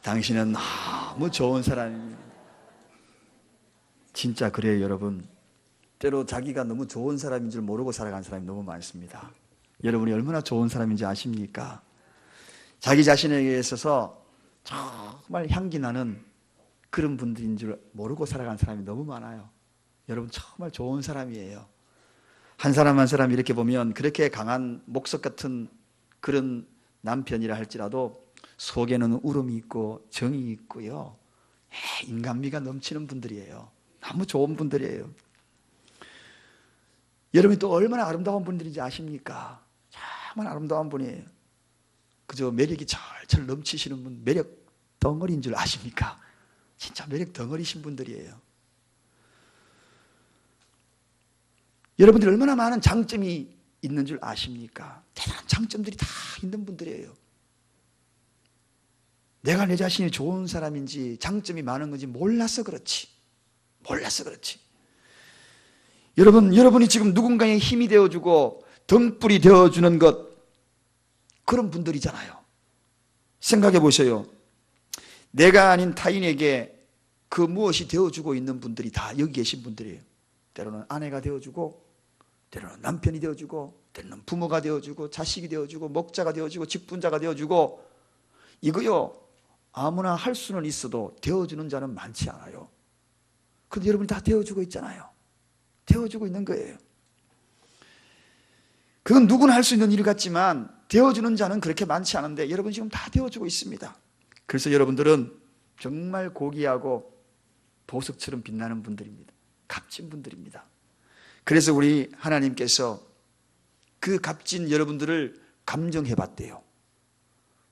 당신은 너무 좋은 사람입니다. 진짜 그래요, 여러분. 때로 자기가 너무 좋은 사람인 줄 모르고 살아가는 사람이 너무 많습니다. 여러분이 얼마나 좋은 사람인지 아십니까? 자기 자신에게 있어서 정말 향기 나는 그런 분들인 줄 모르고 살아가는 사람이 너무 많아요. 여러분 정말 좋은 사람이에요. 한 사람 한 사람 이렇게 보면 그렇게 강한 목석 같은 그런 남편이라 할지라도 속에는 울음이 있고 정이 있고요, 인간미가 넘치는 분들이에요. 너무 좋은 분들이에요. 여러분이 또 얼마나 아름다운 분들인지 아십니까? 정말 아름다운 분이에요. 그저 매력이 철철 넘치시는 분, 매력 덩어리인 줄 아십니까? 진짜 매력 덩어리신 분들이에요. 여러분들이 얼마나 많은 장점이 있는 줄 아십니까? 대단한 장점들이 다 있는 분들이에요. 내가 내 자신이 좋은 사람인지 장점이 많은 건지 몰라서 그렇지. 여러분이 지금 누군가의 힘이 되어주고 등불이 되어주는 것, 그런 분들이잖아요. 생각해 보세요. 내가 아닌 타인에게 그 무엇이 되어주고 있는 분들이 다 여기 계신 분들이에요. 때로는 아내가 되어주고, 때로는 남편이 되어주고, 때로는 부모가 되어주고, 자식이 되어주고, 목자가 되어주고, 직분자가 되어주고. 이거요, 아무나 할 수는 있어도 되어주는 자는 많지 않아요. 그런데 여러분이 다 되어주고 있잖아요. 되어주고 있는 거예요. 그건 누구나 할 수 있는 일 같지만 되어주는 자는 그렇게 많지 않은데 여러분 지금 다 되어주고 있습니다. 그래서 여러분들은 정말 고귀하고 보석처럼 빛나는 분들입니다. 값진 분들입니다. 그래서 우리 하나님께서 그 값진 여러분들을 감정해 봤대요.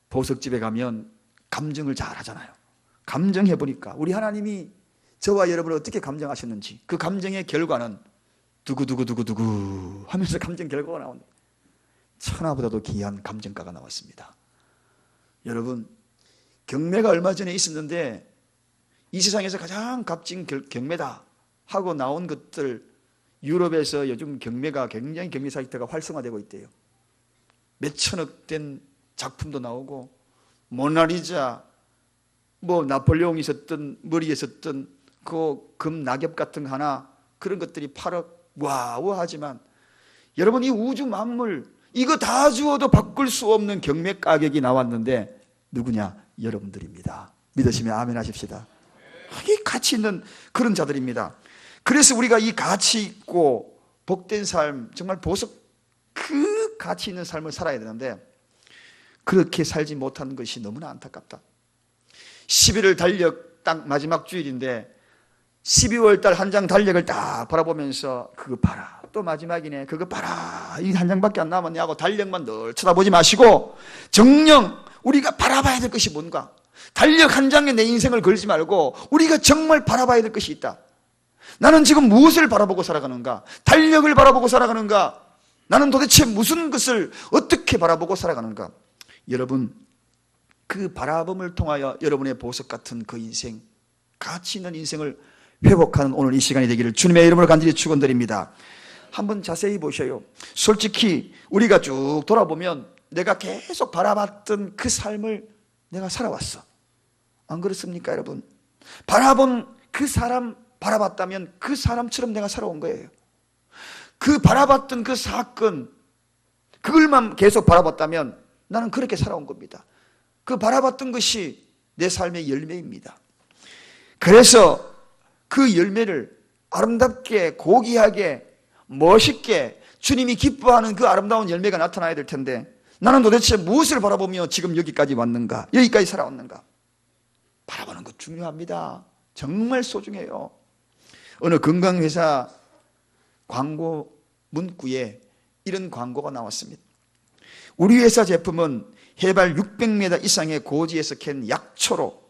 보석집에 가면 감정을 잘 하잖아요. 감정해 보니까 우리 하나님이 저와 여러분을 어떻게 감정하셨는지, 그 감정의 결과는 두구두구두구두구 하면서 감정 결과가 나온다. 천하보다도 귀한 감정가가 나왔습니다. 여러분, 경매가 얼마 전에 있었는데 이 세상에서 가장 값진 경매다 하고 나온 것들, 유럽에서 요즘 경매가 굉장히 경매 사이트가 활성화되고 있대요. 몇 천억 된 작품도 나오고, 모나리자, 나폴레옹이 썼던 머리에 썼던 그 금 낙엽 같은 거 하나, 그런 것들이 8억 와우 하지만 여러분, 이 우주 만물 이거 다 주어도 바꿀 수 없는 경매 가격이 나왔는데 누구냐? 여러분들입니다. 믿으시면 아멘 하십시다. 이 가치 있는 그런 자들입니다. 그래서 우리가 이 가치 있고 복된 삶, 정말 보석, 그 가치 있는 삶을 살아야 되는데 그렇게 살지 못하는 것이 너무나 안타깝다. 11월 달력 딱 마지막 주일인데 12월 달 한 장 달력을 딱 바라보면서 그거 봐라, 또 마지막이네, 그거 봐라, 이 한 장밖에 안 남았네 하고 달력만 늘 쳐다보지 마시고 정녕 우리가 바라봐야 될 것이 뭔가, 달력 한 장에 내 인생을 걸지 말고 우리가 정말 바라봐야 될 것이 있다. 나는 지금 무엇을 바라보고 살아가는가? 달력을 바라보고 살아가는가? 나는 도대체 무슨 것을 어떻게 바라보고 살아가는가? 여러분, 그 바라봄을 통하여 여러분의 보석 같은 그 인생, 가치 있는 인생을 회복하는 오늘 이 시간이 되기를 주님의 이름으로 간절히 축원드립니다. 한번 자세히 보셔요. 솔직히 우리가 쭉 돌아보면 내가 계속 바라봤던 그 삶을 내가 살아왔어. 안 그렇습니까, 여러분? 바라본 그 사람 바라봤다면 그 사람처럼 내가 살아온 거예요. 그 바라봤던 그 사건, 그걸만 계속 바라봤다면 나는 그렇게 살아온 겁니다. 그 바라봤던 것이 내 삶의 열매입니다. 그래서 그 열매를 아름답게, 고귀하게, 멋있게 주님이 기뻐하는 그 아름다운 열매가 나타나야 될 텐데 나는 도대체 무엇을 바라보며 지금 여기까지 왔는가, 여기까지 살아왔는가? 바라보는 것 중요합니다. 정말 소중해요. 어느 건강회사 광고 문구에 이런 광고가 나왔습니다. 우리 회사 제품은 해발 600m 이상의 고지에서 캔 약초로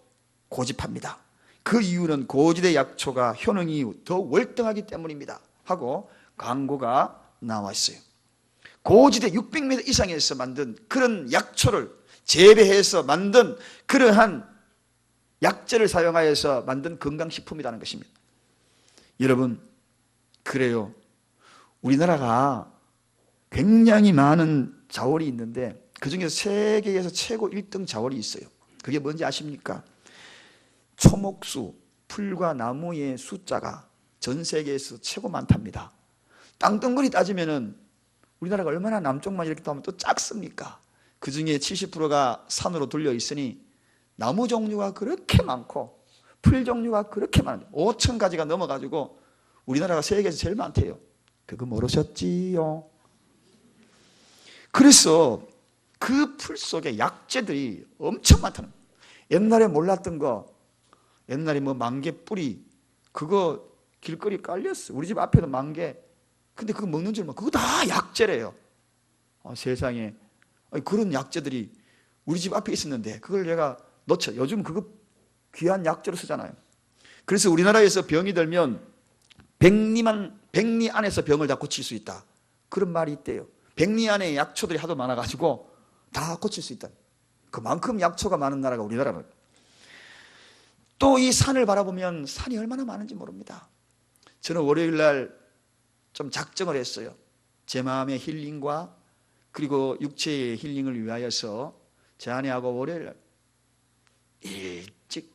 고집합니다. 그 이유는 고지대 약초가 효능이 더 월등하기 때문입니다 하고 광고가 나왔어요. 고지대 600m 이상에서 만든 그런 약초를 재배해서 만든 그러한 약재를 사용하여서 만든 건강식품이라는 것입니다. 여러분, 그래요. 우리나라가 굉장히 많은 자원이 있는데 그 중에서 세계에서 최고 1등 자원이 있어요. 그게 뭔지 아십니까? 초목수, 풀과 나무의 숫자가 전 세계에서 최고 많답니다. 땅덩어리 따지면은 우리나라가 얼마나 남쪽만 이렇게 하면 또 작습니까? 그 중에 70%가 산으로 둘려 있으니 나무 종류가 그렇게 많고 풀 종류가 그렇게 많은데 5천 가지가 넘어가지고 우리나라가 세계에서 제일 많대요. 그거 모르셨지요? 그래서 그 풀 속에 약재들이 엄청 많다는 거예요. 옛날에 몰랐던 거, 옛날에 뭐 만개 뿌리 그거 길거리 깔렸어. 우리 집 앞에도 만개. 근데 그거 먹는 줄 몰라. 그거 다 약재래요. 세상에. 아니, 그런 약재들이 우리 집 앞에 있었는데 그걸 내가 놓쳐. 요즘 그거 귀한 약재로 쓰잖아요. 그래서 우리나라에서 병이 들면 백리 안에서 병을 다 고칠 수 있다. 그런 말이 있대요. 백리 안에 약초들이 하도 많아가지고 다 고칠 수 있다. 그만큼 약초가 많은 나라가 우리나라는. 또 이 산을 바라보면 산이 얼마나 많은지 모릅니다. 저는 월요일 날 좀 작정을 했어요. 제 마음의 힐링과 그리고 육체의 힐링을 위하여서 제 아내하고 월요일 날 일찍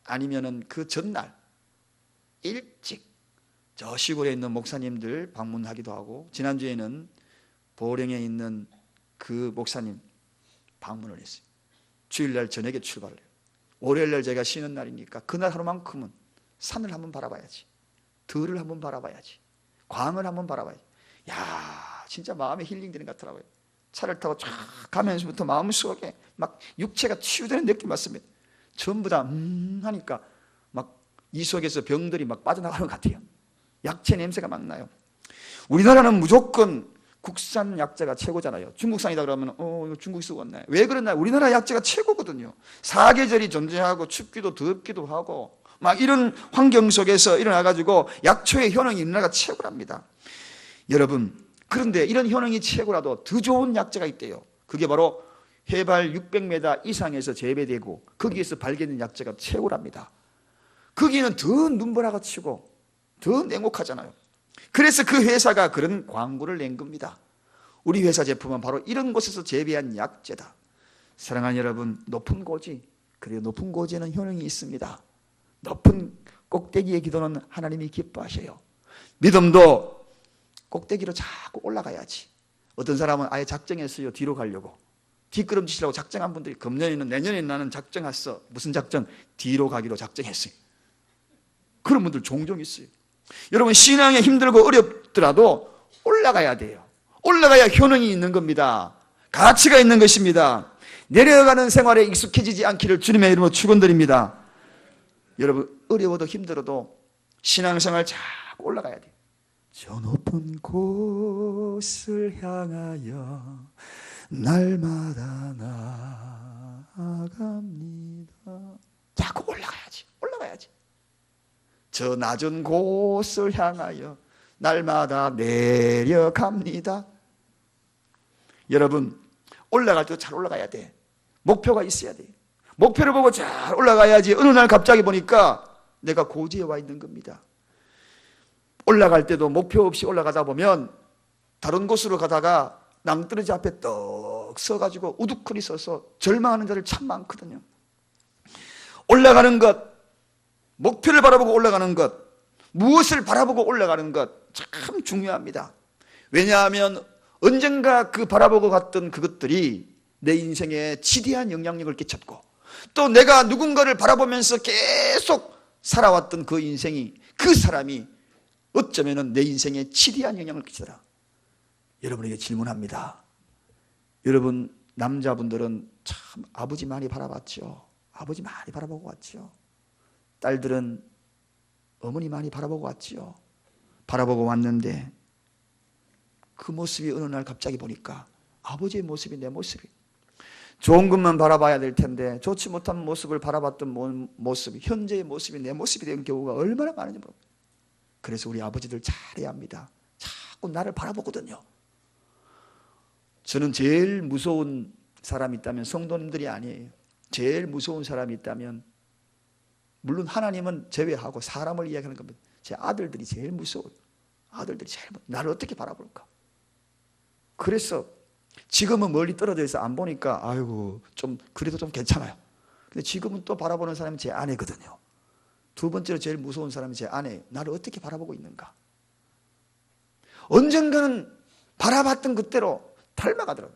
아니면은 그 전날 일찍 저 시골에 있는 목사님들 방문하기도 하고, 지난주에는 보령에 있는 그 목사님 방문을 했어요. 주일날 저녁에 출발을 해요. 월요일날 제가 쉬는 날이니까 그날 하루만큼은 산을 한번 바라봐야지, 들을 한번 바라봐야지, 광을 한번 바라봐야지. 야, 진짜 마음에 힐링되는 것 같더라고요. 차를 타고 쫙 가면서부터 마음속에 막 육체가 치유되는 느낌 받습니다. 전부 다 하니까 막 이 속에서 병들이 막 빠져나가는 것 같아요. 약재 냄새가 막 나요. 우리나라는 무조건 국산 약재가 최고잖아요. 중국산이다 그러면 이거 중국에서 왔네. 왜 그러나? 우리나라 약재가 최고거든요. 사계절이 존재하고 춥기도 덥기도 하고 막 이런 환경 속에서 일어나가지고 약초의 효능이 우리나라가 최고랍니다. 여러분, 그런데 이런 효능이 최고라도 더 좋은 약재가 있대요. 그게 바로 해발 600m 이상에서 재배되고 거기에서 발견된 약재가 최고랍니다. 거기는 더 눈보라가 치고 더 냉혹하잖아요. 그래서 그 회사가 그런 광고를 낸 겁니다. 우리 회사 제품은 바로 이런 곳에서 재배한 약재다. 사랑하는 여러분, 높은 고지, 그리고 높은 고지에는 효능이 있습니다. 높은 꼭대기의 기도는 하나님이 기뻐하셔요. 믿음도 꼭대기로 자꾸 올라가야지. 어떤 사람은 아예 작정했어요. 뒤로 가려고. 뒷걸음치시라고 작정한 분들이, 금년에는 내년에 나는 작정했어. 무슨 작정? 뒤로 가기로 작정했어요. 그런 분들 종종 있어요. 여러분, 신앙에 힘들고 어렵더라도 올라가야 돼요. 올라가야 효능이 있는 겁니다. 가치가 있는 것입니다. 내려가는 생활에 익숙해지지 않기를 주님의 이름으로 축원드립니다. 여러분, 어려워도 힘들어도 신앙생활 자꾸 올라가야 돼요. 저 높은 곳을 향하여 날마다 나아갑니다. 자꾸 올라가야지. 저 낮은 곳을 향하여 날마다 내려갑니다. 여러분, 올라갈 때 잘 올라가야 돼. 목표가 있어야 돼. 목표를 보고 잘 올라가야지. 어느 날 갑자기 보니까 내가 고지에 와 있는 겁니다. 올라갈 때도 목표 없이 올라가다 보면 다른 곳으로 가다가 낭떠러지 앞에 떡 서가지고 우두커니 서서 절망하는 자들 참 많거든요. 올라가는 것, 목표를 바라보고 올라가는 것, 무엇을 바라보고 올라가는 것 참 중요합니다. 왜냐하면 언젠가 그 바라보고 갔던 그것들이 내 인생에 지대한 영향력을 끼쳤고, 또 내가 누군가를 바라보면서 계속 살아왔던 그 인생이, 그 사람이 어쩌면 내 인생에 지대한 영향을 끼치더라. 여러분에게 질문합니다. 여러분, 남자분들은 참 아버지 많이 바라봤죠. 아버지 많이 바라보고 왔죠. 딸들은 어머니 많이 바라보고 왔죠. 바라보고 왔는데 그 모습이 어느 날 갑자기 보니까 아버지의 모습이 내 모습이, 좋은 것만 바라봐야 될 텐데 좋지 못한 모습을 바라봤던 모습이, 현재의 모습이 내 모습이 된 경우가 얼마나 많은지 모릅니다. 그래서 우리 아버지들 잘해야 합니다. 자꾸 나를 바라보거든요. 저는 제일 무서운 사람이 있다면 성도님들이 아니에요. 제일 무서운 사람이 있다면, 물론 하나님은 제외하고 사람을 이야기하는 겁니다. 제 아들들이 제일 무서워요. 아들들이 제일 무서워요. 나를 어떻게 바라볼까? 그래서 지금은 멀리 떨어져 있어 안 보니까 아이고 좀 그래도 좀 괜찮아요. 근데 지금은 또 바라보는 사람이 제 아내거든요. 두 번째로 제일 무서운 사람이 제 아내. 나를 어떻게 바라보고 있는가? 언젠가는 바라봤던 그대로 닮아가더라고요.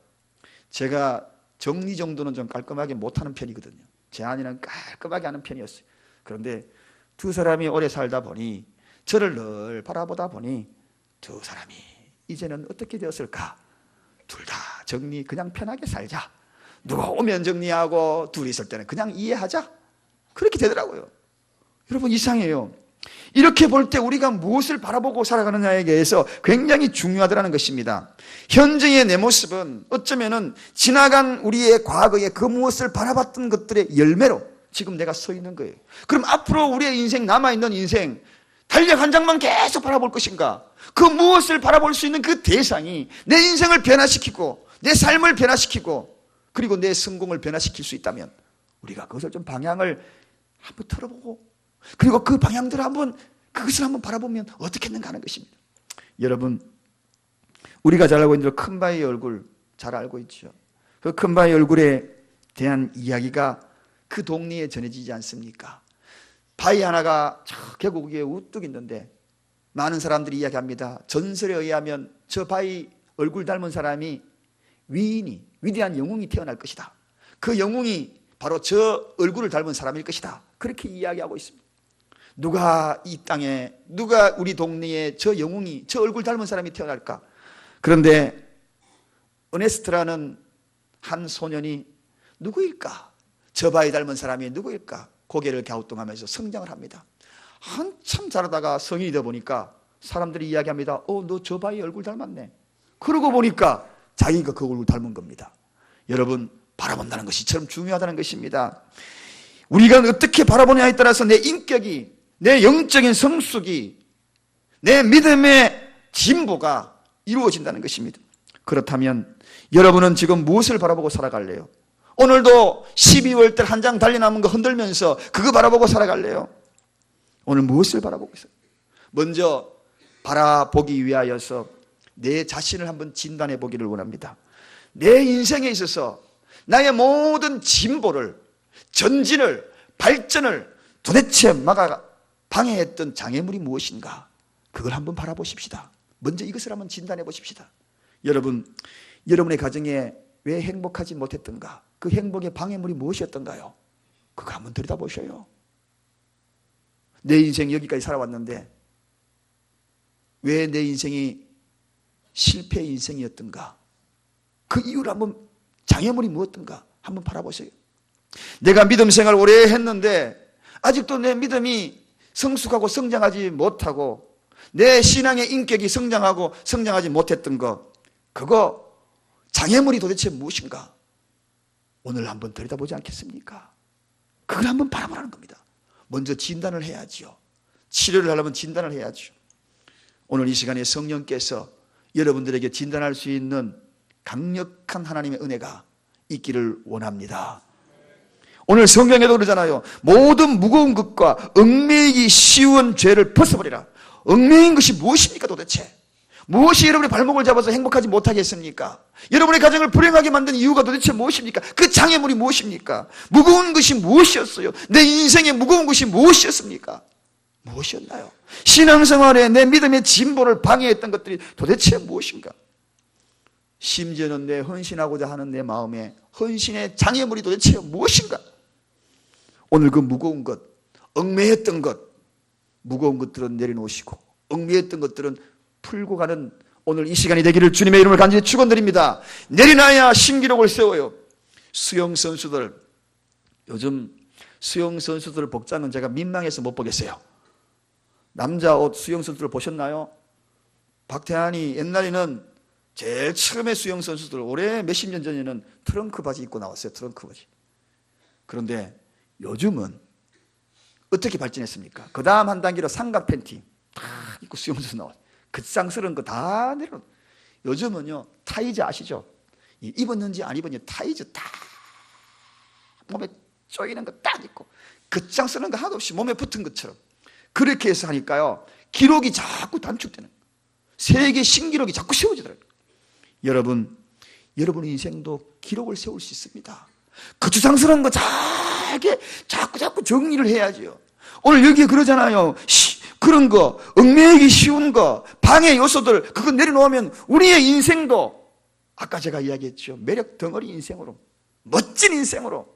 제가 정리 정도는 좀 깔끔하게 못하는 편이거든요. 제 아내는 깔끔하게 하는 편이었어요. 그런데 두 사람이 오래 살다 보니, 저를 늘 바라보다 보니 두 사람이 이제는 어떻게 되었을까? 둘 다 정리 그냥 편하게 살자. 누가 오면 정리하고 둘이 있을 때는 그냥 이해하자. 그렇게 되더라고요. 여러분, 이상해요. 이렇게 볼 때 우리가 무엇을 바라보고 살아가느냐에 대해서 굉장히 중요하다는 것입니다. 현재의 내 모습은 어쩌면은 지나간 우리의 과거의 그 무엇을 바라봤던 것들의 열매로 지금 내가 서 있는 거예요. 그럼 앞으로 우리의 인생, 남아있는 인생, 달력 한 장만 계속 바라볼 것인가? 그 무엇을 바라볼 수 있는 그 대상이 내 인생을 변화시키고 내 삶을 변화시키고 그리고 내 성공을 변화시킬 수 있다면 우리가 그것을 좀 방향을 한번 틀어보고 그리고 그 방향들을 그것을 한번 바라보면 어떻겠는가 하는 것입니다. 여러분, 우리가 잘 알고 있는 큰 바위 얼굴 잘 알고 있죠. 그 큰 바위 얼굴에 대한 이야기가 그 동네에 전해지지 않습니까? 바위 하나가 저 계곡 위에 우뚝 있는데 많은 사람들이 이야기합니다. 전설에 의하면 저 바위 얼굴 닮은 사람이 위대한 영웅이 태어날 것이다. 그 영웅이 바로 저 얼굴을 닮은 사람일 것이다. 그렇게 이야기하고 있습니다. 누가 이 땅에, 누가 우리 동네에 저 영웅이, 저 얼굴 닮은 사람이 태어날까? 그런데 어네스트라는 한 소년이 누구일까? 저 바위 닮은 사람이 누구일까? 고개를 갸우뚱하면서 성장을 합니다. 한참 자라다가 성인이 되어 보니까 사람들이 이야기합니다. 너 저 바위 얼굴 닮았네. 그러고 보니까 자기가 그 얼굴 닮은 겁니다. 여러분, 바라본다는 것이 참 중요하다는 것입니다. 우리가 어떻게 바라보냐에 따라서 내 인격이, 내 영적인 성숙이, 내 믿음의 진보가 이루어진다는 것입니다. 그렇다면 여러분은 지금 무엇을 바라보고 살아갈래요? 오늘도 12월 달 한 장 달리 남은 거 흔들면서 그거 바라보고 살아갈래요? 오늘 무엇을 바라보고 있어요? 먼저 바라보기 위하여서 내 자신을 한번 진단해 보기를 원합니다. 내 인생에 있어서 나의 모든 진보를, 전진을, 발전을 도대체 방해했던 장애물이 무엇인가? 그걸 한번 바라보십시다. 먼저 이것을 한번 진단해 보십시다. 여러분, 여러분의 가정에 왜 행복하지 못했던가? 그 행복의 방해물이 무엇이었던가요? 그거 한번 들여다보셔요. 내 인생 여기까지 살아왔는데 왜 내 인생이 실패 인생이었던가? 그 이유를 한번, 장애물이 무엇던가 한번 바라보세요. 내가 믿음 생활 오래 했는데 아직도 내 믿음이 성숙하고 성장하지 못하고 내 신앙의 인격이 성장하고 성장하지 못했던 것, 그거 장애물이 도대체 무엇인가? 오늘 한번 들여다보지 않겠습니까? 그걸 한번 바라보라는 겁니다. 먼저 진단을 해야지요. 치료를 하려면 진단을 해야죠. 오늘 이 시간에 성령께서 여러분들에게 진단할 수 있는 강력한 하나님의 은혜가 있기를 원합니다. 오늘 성경에도 그러잖아요. 모든 무거운 것과 얽매이기 쉬운 죄를 벗어버리라. 얽매인 것이 무엇입니까 도대체? 무엇이 여러분의 발목을 잡아서 행복하지 못하게 했습니까? 여러분의 가정을 불행하게 만든 이유가 도대체 무엇입니까? 그 장애물이 무엇입니까? 무거운 것이 무엇이었어요? 내 인생에 무거운 것이 무엇이었습니까? 무엇이었나요? 신앙생활에 내 믿음의 진보를 방해했던 것들이 도대체 무엇인가? 심지어는 내 헌신하고자 하는 내 마음에 헌신의 장애물이 도대체 무엇인가? 오늘 그 무거운 것, 얽매였던 것, 무거운 것들은 내려놓으시고 얽매였던 것들은 풀고 가는 오늘 이 시간이 되기를 주님의 이름을 간절히 축원드립니다. 내려놔야 신기록을 세워요. 수영 선수들, 요즘 수영 선수들 복장은 제가 민망해서 못 보겠어요. 남자 옷 수영 선수들 보셨나요? 박태환이 옛날에는 제일 처음에 수영 선수들 올해 몇십 년 전에는 트렁크 바지 입고 나왔어요. 트렁크 바지. 그런데 요즘은 어떻게 발전했습니까? 그 다음 한 단계로 삼각 팬티 다 입고 수영 선수 나와요. 그 쌍스러운 거 다 내려. 요즘은요 타이즈 아시죠? 입었는지 안 입었는지 타이즈 다 몸에 쪼이는 거 딱 입고 그 쌍스러운 거 하나도 없이 몸에 붙은 것처럼 그렇게 해서 하니까요 기록이 자꾸 단축되는 거예요. 세계 신기록이 자꾸 세워지더라고요. 여러분, 여러분의 인생도 기록을 세울 수 있습니다. 그 주상스러운 거 다 철저하게 자꾸 정리를 해야죠. 오늘 여기에 그러잖아요. 그런 거, 얽매이기 쉬운 거, 방해 요소들, 그거 내려놓으면 우리의 인생도 아까 제가 이야기했죠. 매력 덩어리 인생으로, 멋진 인생으로,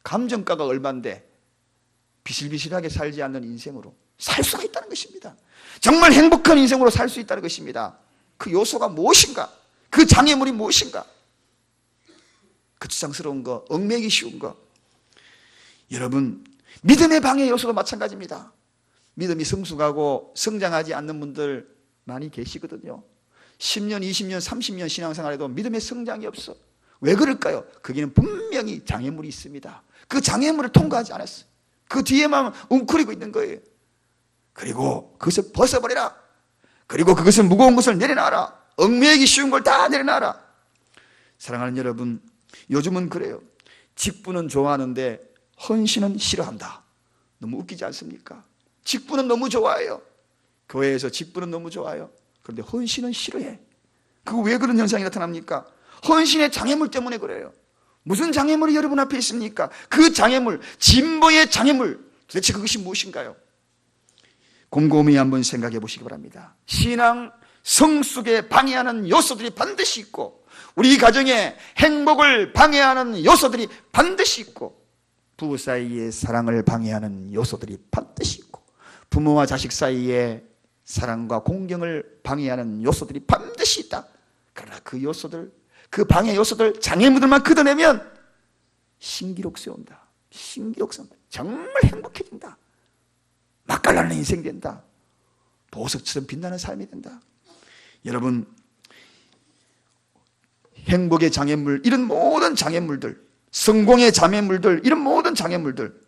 감정가가 얼만데 비실비실하게 살지 않는 인생으로 살 수가 있다는 것입니다. 정말 행복한 인생으로 살 수 있다는 것입니다. 그 요소가 무엇인가? 그 장애물이 무엇인가? 거추장스러운 거, 얽매이기 쉬운 거. 여러분, 믿음의 방해 요소도 마찬가지입니다. 믿음이 성숙하고 성장하지 않는 분들 많이 계시거든요. 10년, 20년, 30년 신앙생활에도 믿음의 성장이 없어. 왜 그럴까요? 거기는 분명히 장애물이 있습니다. 그 장애물을 통과하지 않았어요. 그 뒤에만 웅크리고 있는 거예요. 그리고 그것을 벗어버려라. 그리고 그것을 무거운 것을 내려놔라. 얽매이기 쉬운 걸 다 내려놔라. 사랑하는 여러분, 요즘은 그래요. 직분은 좋아하는데 헌신은 싫어한다. 너무 웃기지 않습니까? 직분은 너무 좋아해요. 교회에서 직분은 너무 좋아요. 그런데 헌신은 싫어해. 그거 왜 그런 현상이 나타납니까? 헌신의 장애물 때문에 그래요. 무슨 장애물이 여러분 앞에 있습니까? 그 장애물, 진보의 장애물, 도대체 그것이 무엇인가요? 곰곰이 한번 생각해 보시기 바랍니다. 신앙 성숙에 방해하는 요소들이 반드시 있고, 우리 가정의 행복을 방해하는 요소들이 반드시 있고, 부부 사이의 사랑을 방해하는 요소들이 반드시 있고, 부모와 자식 사이의 사랑과 공경을 방해하는 요소들이 반드시 있다. 그러나 그 요소들, 그 방해 요소들, 장애물들만 걷어내면 신기록 세운다. 신기록 세운다. 정말 행복해진다. 맛깔나는 인생 된다. 보석처럼 빛나는 삶이 된다. 여러분, 행복의 장애물, 이런 모든 장애물들, 성공의 장애물들, 이런 모든 장애물들,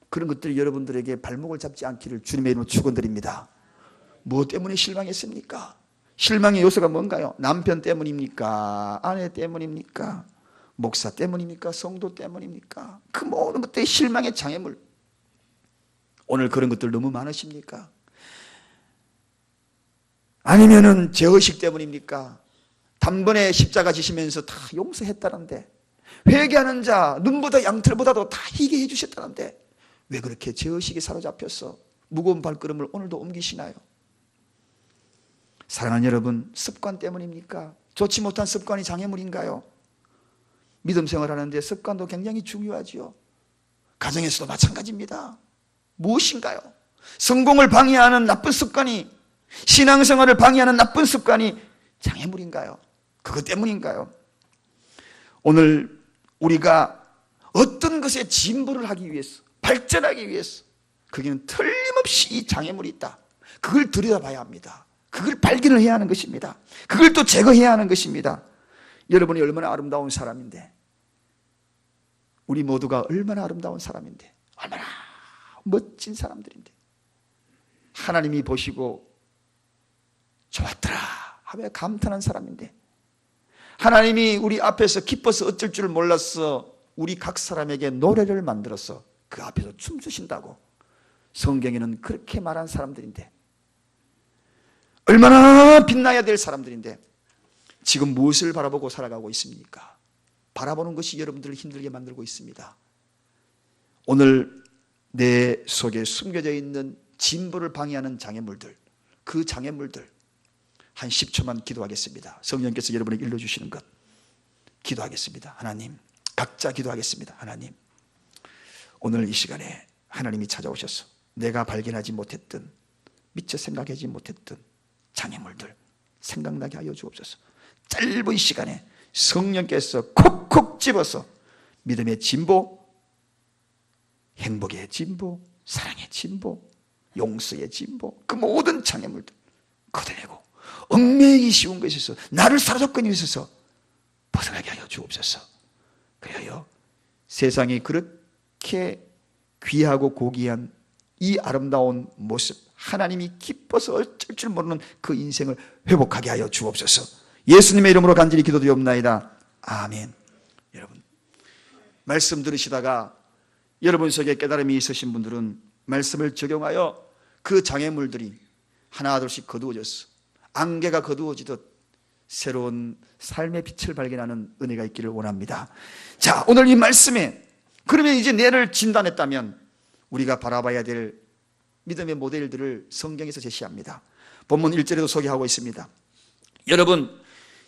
그런 것들이 여러분들에게 발목을 잡지 않기를 주님의 이름으로 축원드립니다. 무엇 때문에 실망했습니까? 실망의 요소가 뭔가요? 남편 때문입니까? 아내 때문입니까? 목사 때문입니까? 성도 때문입니까? 그 모든 것들이 실망의 장애물. 오늘 그런 것들 너무 많으십니까? 아니면은 죄의식 때문입니까? 단번에 십자가 지시면서 다 용서했다는데, 회개하는 자 눈보다 양털보다도 다 희게 해주셨다는데 왜 그렇게 죄의식에 사로잡혀서 무거운 발걸음을 오늘도 옮기시나요? 사랑하는 여러분, 습관 때문입니까? 좋지 못한 습관이 장애물인가요? 믿음 생활하는데 습관도 굉장히 중요하지요. 가정에서도 마찬가지입니다. 무엇인가요? 성공을 방해하는 나쁜 습관이, 신앙생활을 방해하는 나쁜 습관이 장애물인가요? 그것 때문인가요? 오늘 우리가 어떤 것에 진보를 하기 위해서, 발전하기 위해서, 거기는 틀림없이 이 장애물이 있다. 그걸 들여다봐야 합니다. 그걸 발견을 해야 하는 것입니다. 그걸 또 제거해야 하는 것입니다. 여러분이 얼마나 아름다운 사람인데, 우리 모두가 얼마나 아름다운 사람인데, 얼마나 멋진 사람들인데, 하나님이 보시고 좋았더라 하며 감탄한 사람인데, 하나님이 우리 앞에서 기뻐서 어쩔 줄 몰라서 우리 각 사람에게 노래를 만들어서 그 앞에서 춤추신다고 성경에는 그렇게 말한 사람들인데, 얼마나 빛나야 될 사람들인데 지금 무엇을 바라보고 살아가고 있습니까? 바라보는 것이 여러분들을 힘들게 만들고 있습니다. 오늘 내 속에 숨겨져 있는 진보를 방해하는 장애물들, 그 장애물들 한 10초만 기도하겠습니다. 성령께서 여러분에게 일러주시는 것 기도하겠습니다. 하나님, 각자 기도하겠습니다. 하나님, 오늘 이 시간에 하나님이 찾아오셔서 내가 발견하지 못했던, 미처 생각하지 못했던 장애물들 생각나게 하여 주옵소서. 짧은 시간에 성령께서 콕콕 집어서 믿음의 진보, 행복의 진보, 사랑의 진보, 용서의 진보, 그 모든 장애물들 걷어내고 얽매이기 쉬운 것에 있어서, 나를 사로잡고 있어서 벗어나게 하여 주옵소서. 그래요, 세상이 그렇게 귀하고 고귀한 이 아름다운 모습, 하나님이 기뻐서 어쩔 줄 모르는 그 인생을 회복하게 하여 주옵소서. 예수님의 이름으로 간절히 기도드리옵나이다. 아멘. 여러분, 말씀 들으시다가 여러분 속에 깨달음이 있으신 분들은 말씀을 적용하여 그 장애물들이 하나둘씩 거두어져서 안개가 거두어지듯 새로운 삶의 빛을 발견하는 은혜가 있기를 원합니다. 자, 오늘 이 말씀에 그러면 이제 뇌를 진단했다면 우리가 바라봐야 될 믿음의 모델들을 성경에서 제시합니다. 본문 1절에도 소개하고 있습니다. 여러분,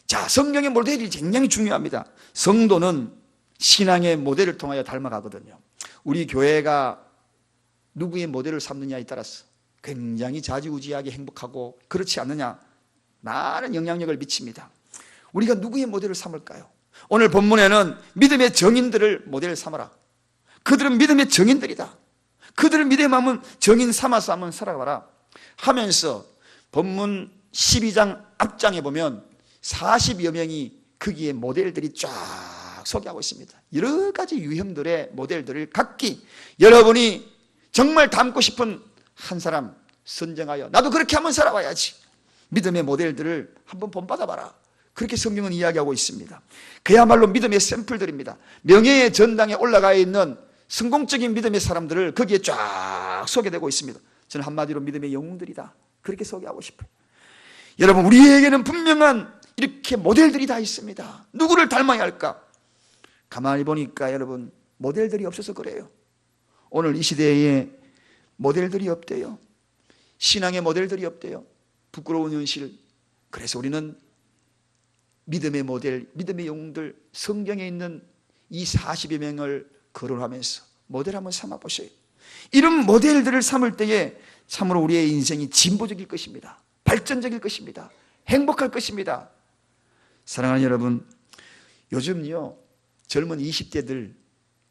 자, 성경의 모델이 굉장히 중요합니다. 성도는 신앙의 모델을 통하여 닮아가거든요. 우리 교회가 누구의 모델을 삼느냐에 따라서 굉장히 좌지우지하게 행복하고 그렇지 않느냐 많은 영향력을 미칩니다. 우리가 누구의 모델을 삼을까요? 오늘 본문에는 믿음의 정인들을 모델을 삼아라. 그들은 믿음의 정인들이다. 그들을 믿음의 정인 삼아서 한번 살아가라 하면서 본문 12장 앞장에 보면 40여 명이 거기에 모델들이 쫙 소개하고 있습니다. 여러 가지 유형들의 모델들을 각기 여러분이 정말 닮고 싶은 한 사람 선정하여 나도 그렇게 한번 살아봐야지. 믿음의 모델들을 한번 본받아봐라. 그렇게 성경은 이야기하고 있습니다. 그야말로 믿음의 샘플들입니다. 명예의 전당에 올라가 있는 성공적인 믿음의 사람들을 거기에 쫙 소개되고 있습니다. 저는 한마디로 믿음의 영웅들이다. 그렇게 소개하고 싶어요. 여러분, 우리에게는 분명한 이렇게 모델들이 다 있습니다. 누구를 닮아야 할까? 가만히 보니까 여러분, 모델들이 없어서 그래요. 오늘 이 시대에 모델들이 없대요. 신앙의 모델들이 없대요. 부끄러운 현실. 그래서 우리는 믿음의 모델, 믿음의 영웅들, 성경에 있는 이 40여 명을 거론하면서 모델 한번 삼아보세요. 이런 모델들을 삼을 때에 참으로 우리의 인생이 진보적일 것입니다. 발전적일 것입니다. 행복할 것입니다. 사랑하는 여러분, 요즘요 젊은 20대들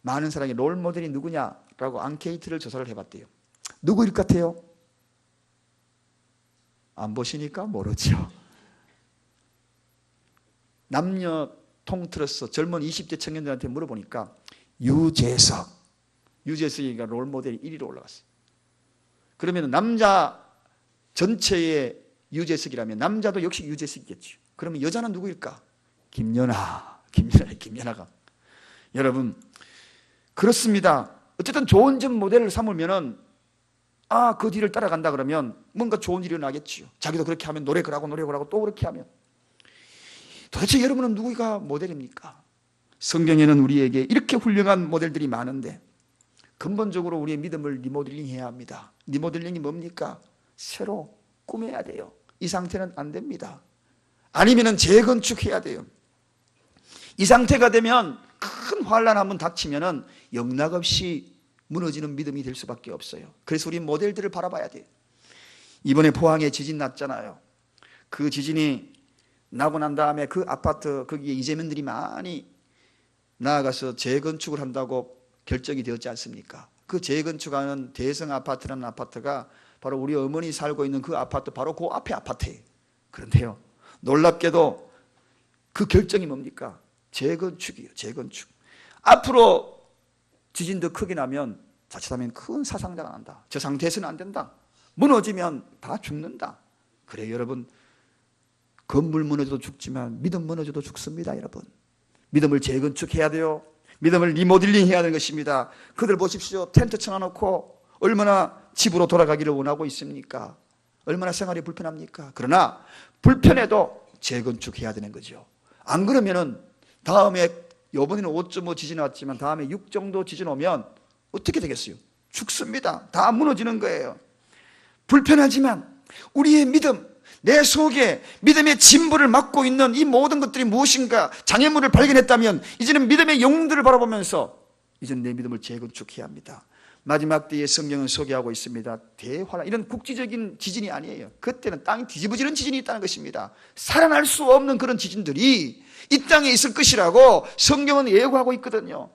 많은 사람이 롤 모델이 누구냐라고 앙케이트를 조사를 해봤대요. 누구일 것 같아요? 안 보시니까 모르죠. 남녀 통틀어서 젊은 20대 청년들한테 물어보니까 유재석이가 롤 모델이 1위로 올라갔어요. 그러면 남자 전체의 유재석이라면 남자도 역시 유재석이겠죠. 그러면 여자는 누구일까? 김연아가. 여러분, 그렇습니다. 어쨌든 좋은 점 모델을 삼으면은 그 뒤를 따라간다 그러면 뭔가 좋은 일이 나겠지요. 자기도 그렇게 하면 노력을 하고 또 그렇게 하면. 도대체 여러분은 누구가 모델입니까? 성경에는 우리에게 이렇게 훌륭한 모델들이 많은데 근본적으로 우리의 믿음을 리모델링 해야 합니다. 리모델링이 뭡니까? 새로 꾸며야 돼요. 이 상태는 안 됩니다. 아니면은 재건축해야 돼요. 이 상태가 되면 큰 환란 한번 닥치면은 영락없이 무너지는 믿음이 될 수밖에 없어요. 그래서 우리 모델들을 바라봐야 돼요. 이번에 포항에 지진 났잖아요. 그 지진이 나고 난 다음에 그 아파트 거기에 이재민들이 많이 나아가서 재건축을 한다고 결정이 되었지 않습니까? 그 재건축하는 대성 아파트라는 아파트가 바로 우리 어머니 살고 있는 그 아파트 바로 그 앞에 아파트예요. 그런데요, 놀랍게도 그 결정이 뭡니까? 재건축이에요. 재건축. 앞으로 지진 더 크게 나면 자칫하면 큰 사상자가 난다. 저 상태에서는 안 된다. 무너지면 다 죽는다. 그래요, 여러분. 건물 무너져도 죽지만 믿음 무너져도 죽습니다, 여러분. 믿음을 재건축해야 돼요. 믿음을 리모델링 해야 되는 것입니다. 그들 보십시오. 텐트 쳐놔놓고 얼마나 집으로 돌아가기를 원하고 있습니까? 얼마나 생활이 불편합니까? 그러나 불편해도 재건축해야 되는 거죠. 안 그러면은 다음에 이번에는 5.5 지진 왔지만 다음에 6 정도 지진 오면 어떻게 되겠어요? 죽습니다. 다 무너지는 거예요. 불편하지만 우리의 믿음, 내 속에 믿음의 진보를 막고 있는 이 모든 것들이 무엇인가 장애물을 발견했다면 이제는 믿음의 영웅들을 바라보면서 이제는 내 믿음을 재건축해야 합니다. 마지막 때에 성경은 소개하고 있습니다. 대환란, 이런 국지적인 지진이 아니에요. 그때는 땅이 뒤집어지는 지진이 있다는 것입니다. 살아날 수 없는 그런 지진들이 이 땅에 있을 것이라고 성경은 예고하고 있거든요.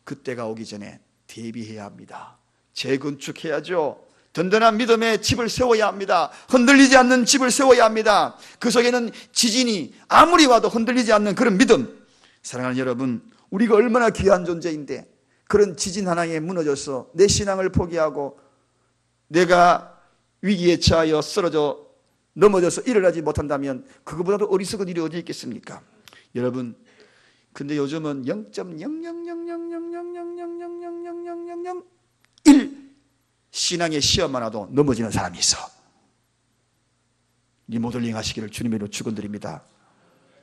그때가 오기 전에 대비해야 합니다. 재건축해야죠. 든든한 믿음의 집을 세워야 합니다. 흔들리지 않는 집을 세워야 합니다. 그 속에는 지진이 아무리 와도 흔들리지 않는 그런 믿음. 사랑하는 여러분, 우리가 얼마나 귀한 존재인데 그런 지진 하나에 무너져서 내 신앙을 포기하고 내가 위기에 처하여 쓰러져 넘어져서 일어나지 못한다면 그거보다도 어리석은 일이 어디 있겠습니까? 여러분, 근데 요즘은 0.000000000000001 신앙의 시험만 와도 넘어지는 사람이 있어. 리모델링 하시기를 주님의 이름으로 축원드립니다.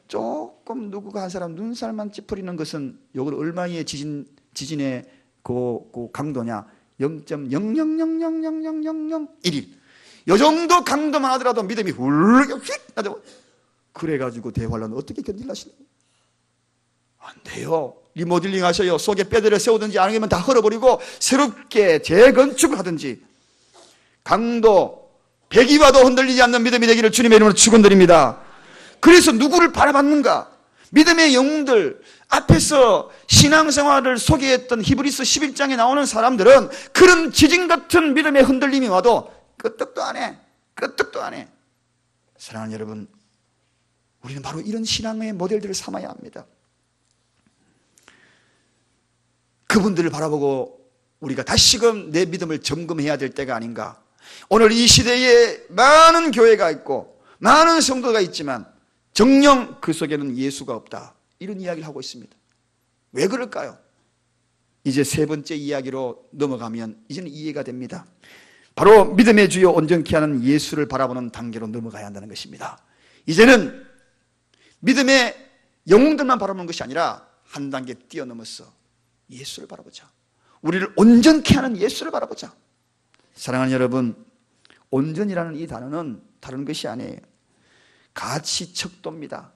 조금 누구가 한 사람 눈살만 찌푸리는 것은 요걸 얼마의 지진의 그 강도냐? 0.000000001일. 이 정도 강도만 하더라도 믿음이 훌쩍 휙 나죠. 그래가지고 대환란 어떻게 견딜라시나요? 안 돼요. 리모델링 하셔요. 속에 뼈대를 세우든지 아니면 다 헐어버리고 새롭게 재건축을 하든지. 강도 100이 와도 흔들리지 않는 믿음이 되기를 주님의 이름으로 축원드립니다. 그래서 누구를 바라봤는가? 믿음의 영웅들 앞에서 신앙생활을 소개했던 히브리서 11장에 나오는 사람들은 그런 지진 같은 믿음의 흔들림이 와도 끄떡도 안 해. 끄떡도 안 해. 사랑하는 여러분, 우리는 바로 이런 신앙의 모델들을 삼아야 합니다. 그분들을 바라보고 우리가 다시금 내 믿음을 점검해야 될 때가 아닌가. 오늘 이 시대에 많은 교회가 있고 많은 성도가 있지만 정녕 그 속에는 예수가 없다, 이런 이야기를 하고 있습니다. 왜 그럴까요? 이제 세 번째 이야기로 넘어가면 이제는 이해가 됩니다. 바로 믿음의 주요 온전케 하는 예수를 바라보는 단계로 넘어가야 한다는 것입니다. 이제는 믿음의 영웅들만 바라보는 것이 아니라 한 단계 뛰어넘어서 예수를 바라보자. 우리를 온전케 하는 예수를 바라보자. 사랑하는 여러분, 온전이라는 이 단어는 다른 것이 아니에요. 가치척도입니다.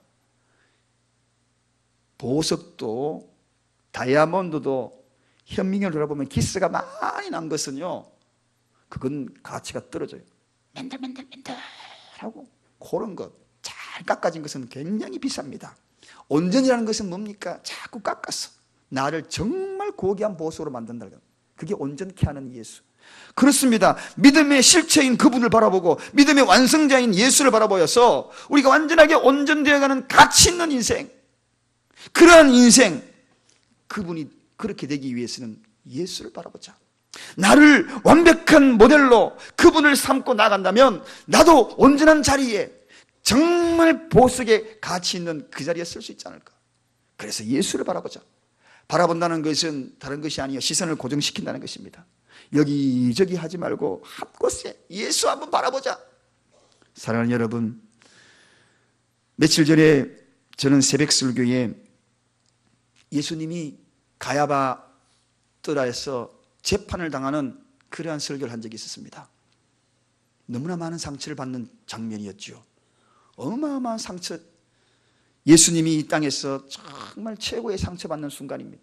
보석도 다이아몬드도 현미경을 돌아보면 기스가 많이 난 것은요, 그건 가치가 떨어져요. 맨들맨들맨들하고 그런 것, 잘 깎아진 것은 굉장히 비쌉니다. 온전이라는 것은 뭡니까? 자꾸 깎았어. 나를 정말 고귀한 보석으로 만든다. 그게 온전케 하는 예수. 그렇습니다. 믿음의 실체인 그분을 바라보고 믿음의 완성자인 예수를 바라보여서 우리가 완전하게 온전되어가는 가치 있는 인생, 그러한 인생, 그분이 그렇게 되기 위해서는 예수를 바라보자. 나를 완벽한 모델로 그분을 삼고 나간다면 나도 온전한 자리에 정말 보석의 가치 있는 그 자리에 설 수 있지 않을까. 그래서 예수를 바라보자. 바라본다는 것은 다른 것이 아니에요. 시선을 고정시킨다는 것입니다. 여기저기 하지 말고 한 곳에 예수 한번 바라보자. 사랑하는 여러분, 며칠 전에 저는 새벽 설교에 예수님이 가야바 뜰에서 재판을 당하는 그러한 설교를 한 적이 있었습니다. 너무나 많은 상처를 받는 장면이었죠. 어마어마한 상처, 예수님이 이 땅에서 정말 최고의 상처받는 순간입니다.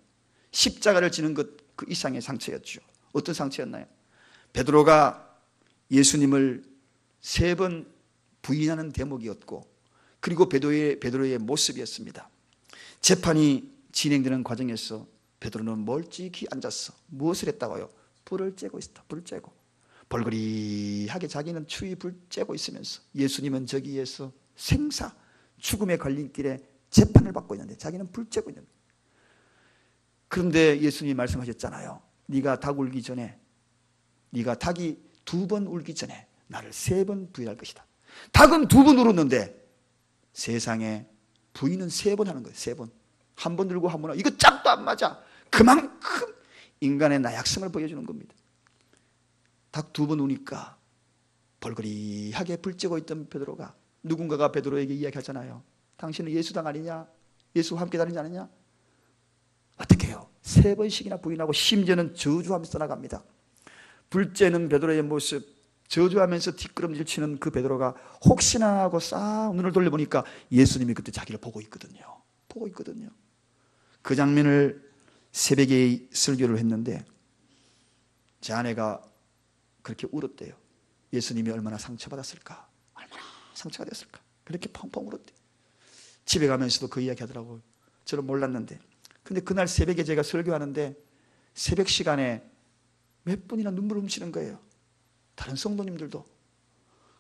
십자가를 지는 것 그 이상의 상처였죠. 어떤 상처였나요? 베드로가 예수님을 3번 부인하는 대목이었고, 그리고 베드로의 모습이었습니다. 재판이 진행되는 과정에서 베드로는 멀찍이 앉았어. 무엇을 했다고요? 불을 쬐고 있었다. 불을 쬐고 벌거리하게 자기는 추위 불 쬐고 있으면서 예수님은 저기에서 생사 죽음의 걸림길에 재판을 받고 있는데 자기는 불 쬐고 있는 거예요. 그런데 예수님이 말씀하셨잖아요. 네가 닭 울기 전에, 네가 닭이 2번 울기 전에 나를 3번 부인할 것이다. 닭은 2번 울었는데 세상에 부인은 3번 하는 거예요. 3번. 한 번 들고 한 번 하고, 이거 짝도 안 맞아. 그만큼 인간의 나약성을 보여주는 겁니다. 닭 2번 우니까 벌거리하게 불 쬐고 있던 베드로가, 누군가가 베드로에게 이야기하잖아요. 당신은 예수당 아니냐? 예수와 함께 다니지 않느냐? 어떻게 해요? 3번씩이나 부인하고 심지어는 저주하면서 나갑니다. 불 쬐는 베드로의 모습, 저주하면서 뒷걸음질 치는 그 베드로가 혹시나 하고 싹 눈을 돌려보니까 예수님이 그때 자기를 보고 있거든요. 보고 있거든요. 그 장면을 새벽에 설교를 했는데 제 아내가 그렇게 울었대요. 예수님이 얼마나 상처받았을까, 얼마나 상처가 됐을까, 그렇게 펑펑 울었대요. 집에 가면서도 그 이야기 하더라고요. 저는 몰랐는데. 근데 그날 새벽에 제가 설교하는데 새벽 시간에 몇 분이나 눈물을 훔치는 거예요. 다른 성도님들도.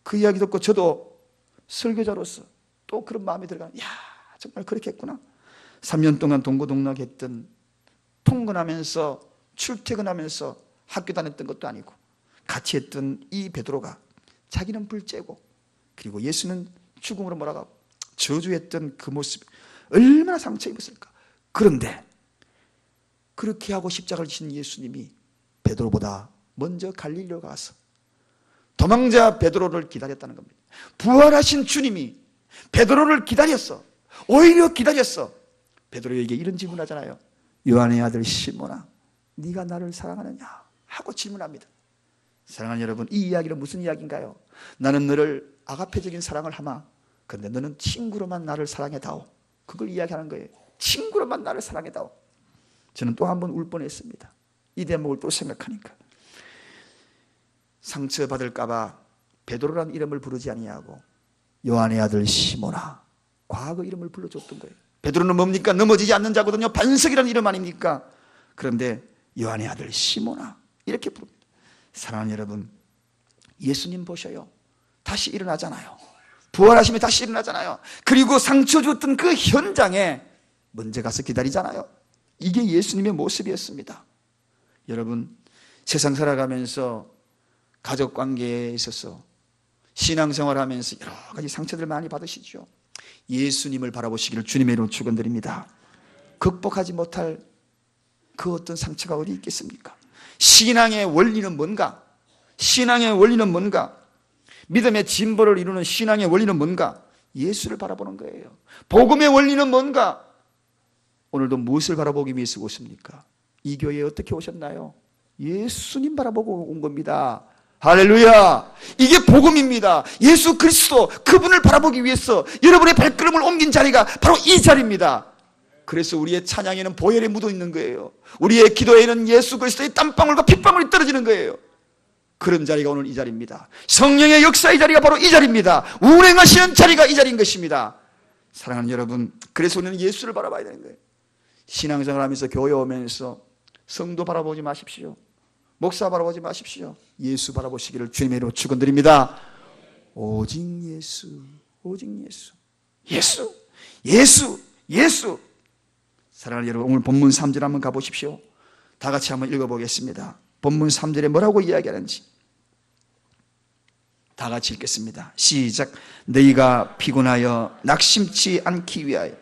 그 이야기 듣고 저도 설교자로서 또 그런 마음이 들어가는, 야, 정말 그렇게 했구나. 3년 동안 동고동락했던, 통근하면서 출퇴근하면서 학교 다녔던 것도 아니고 같이 했던 이 베드로가 자기는 불 쬐고, 그리고 예수는 죽음으로 몰아가고 저주했던 그 모습, 얼마나 상처 입었을까. 그런데 그렇게 하고 십자가를 지신 예수님이 베드로보다 먼저 갈릴리로 가서 도망자 베드로를 기다렸다는 겁니다. 부활하신 주님이 베드로를 기다렸어. 오히려 기다렸어. 베드로에게 이런 질문하잖아요. 요한의 아들 시몬아, 네가 나를 사랑하느냐 하고 질문합니다. 사랑하는 여러분, 이 이야기는 무슨 이야기인가요? 나는 너를 아가페적인 사랑을 하마. 그런데 너는 친구로만 나를 사랑해다오. 그걸 이야기하는 거예요. 친구로만 나를 사랑해다오. 저는 또 한 번 울 뻔했습니다. 이 대목을 또 생각하니까. 상처받을까 봐 베드로라는 이름을 부르지 아니하고 요한의 아들 시몬아, 과거 이름을 불러줬던 거예요. 베드로는 뭡니까? 넘어지지 않는 자거든요. 반석이라는 이름 아닙니까? 그런데 요한의 아들 시몬아 이렇게 부릅니다. 사랑하는 여러분, 예수님 보셔요. 다시 일어나잖아요. 부활하시면 다시 일어나잖아요. 그리고 상처 줬던 그 현장에 먼저 가서 기다리잖아요. 이게 예수님의 모습이었습니다. 여러분, 세상 살아가면서 가족관계에 있어서 신앙생활하면서 여러 가지 상처들 많이 받으시죠. 예수님을 바라보시기를 주님의 이름으로 축원드립니다. 극복하지 못할 그 어떤 상처가 어디 있겠습니까? 신앙의 원리는 뭔가? 신앙의 원리는 뭔가? 믿음의 진보를 이루는 신앙의 원리는 뭔가? 예수를 바라보는 거예요. 복음의 원리는 뭔가? 오늘도 무엇을 바라보기 위해서 오십니까? 이 교회에 어떻게 오셨나요? 예수님 바라보고 온 겁니다. 할렐루야! 이게 복음입니다. 예수 그리스도, 그분을 바라보기 위해서 여러분의 발걸음을 옮긴 자리가 바로 이 자리입니다. 그래서 우리의 찬양에는 보혈이 묻어 있는 거예요. 우리의 기도에는 예수 그리스도의 땀방울과 핏방울이 떨어지는 거예요. 그런 자리가 오늘 이 자리입니다. 성령의 역사의 자리가 바로 이 자리입니다. 운행하시는 자리가 이 자리인 것입니다. 사랑하는 여러분, 그래서 우리는 예수를 바라봐야 되는 거예요. 신앙생활 하면서 교회 오면서 성도 바라보지 마십시오. 목사 바라보지 마십시오. 예수 바라보시기를 주님의 이름으로 축원드립니다. 오직 예수, 오직 예수, 예수, 예수, 예수. 사랑하는 여러분, 오늘 본문 3절 한번 가보십시오. 다 같이 한번 읽어보겠습니다. 본문 3절에 뭐라고 이야기하는지 다 같이 읽겠습니다. 시작. 너희가 피곤하여 낙심치 않기 위하여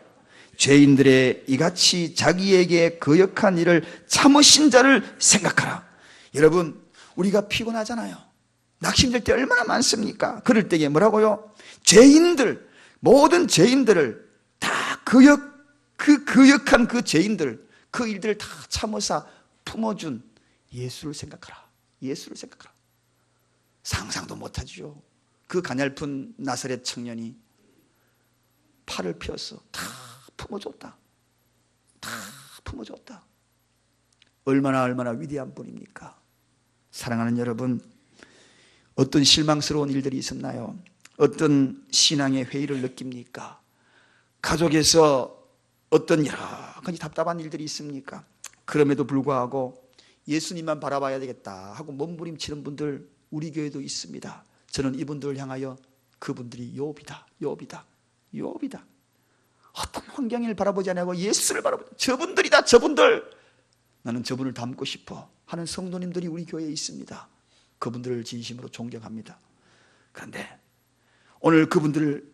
죄인들의 이같이 자기에게 거역한 일을 참으신 자를 생각하라. 여러분, 우리가 피곤하잖아요. 낙심될 때 얼마나 많습니까? 그럴 때에 뭐라고요? 죄인들, 모든 죄인들을 다 거역한 그 죄인들, 그 일들을 다 참으사 품어준 예수를 생각하라. 예수를 생각하라. 상상도 못하죠. 그 가냘픈 나사렛 청년이 팔을 펴서 다 품어줬다. 다 품어줬다. 얼마나 위대한 분입니까? 사랑하는 여러분, 어떤 실망스러운 일들이 있었나요? 어떤 신앙의 회의를 느낍니까? 가족에서 어떤 여러 가지 답답한 일들이 있습니까? 그럼에도 불구하고 예수님만 바라봐야 되겠다 하고 몸부림치는 분들 우리 교회도 있습니다. 저는 이분들을 향하여 그분들이 욥이다, 욥이다, 욥이다. 어떤 환경을 바라보지 않고 예수를 바라보자. 저분들이다, 저분들. 나는 저분을 닮고 싶어 하는 성도님들이 우리 교회에 있습니다. 그분들을 진심으로 존경합니다. 그런데 오늘 그분들을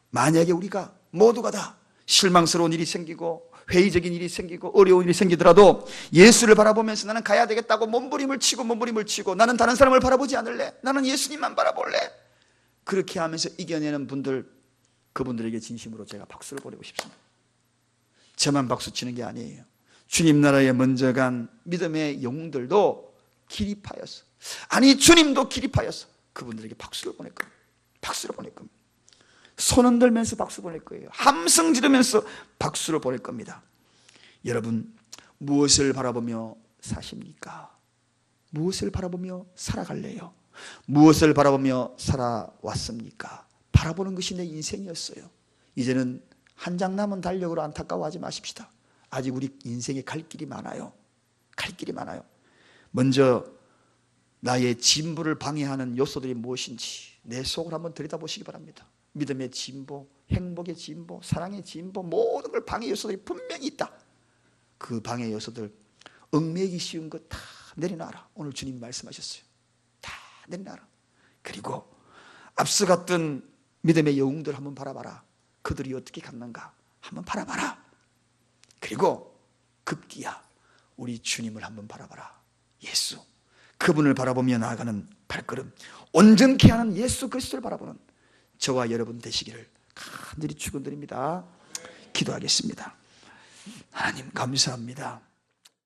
만약에 우리가 모두가 다 실망스러운 일이 생기고 회의적인 일이 생기고 어려운 일이 생기더라도 예수를 바라보면서 나는 가야 되겠다고 몸부림을 치고 나는 다른 사람을 바라보지 않을래. 나는 예수님만 바라볼래. 그렇게 하면서 이겨내는 분들, 그분들에게 진심으로 제가 박수를 보내고 싶습니다. 저만 박수 치는 게 아니에요. 주님 나라에 먼저 간 믿음의 영웅들도 기립하였어. 아니, 주님도 기립하였어. 그분들에게 박수를 보낼 겁니다. 박수를 보낼 겁니다. 손 흔들면서 박수 보낼 거예요. 함성 지르면서 박수를 보낼 겁니다. 여러분, 무엇을 바라보며 사십니까? 무엇을 바라보며 살아갈래요? 무엇을 바라보며 살아왔습니까? 바라보는 것이 내 인생이었어요. 이제는 한 장 남은 달력으로 안타까워하지 마십시다. 아직 우리 인생에 갈 길이 많아요. 갈 길이 많아요. 먼저 나의 진보를 방해하는 요소들이 무엇인지 내 속을 한번 들여다보시기 바랍니다. 믿음의 진보, 행복의 진보, 사랑의 진보, 모든 걸 방해 요소들이 분명히 있다. 그 방해 요소들, 얽매이기 쉬운 것 다 내려놔라. 오늘 주님 말씀하셨어요. 다 내려놔라. 그리고 앞서 갔던 믿음의 영웅들 한번 바라봐라. 그들이 어떻게 갔는가 한번 바라봐라. 그리고 급기야 우리 주님을 한번 바라봐라. 예수, 그분을 바라보며 나아가는 발걸음, 온전케 하는 예수 그리스도를 바라보는 저와 여러분 되시기를 간절히 축원드립니다. 기도하겠습니다. 하나님 감사합니다.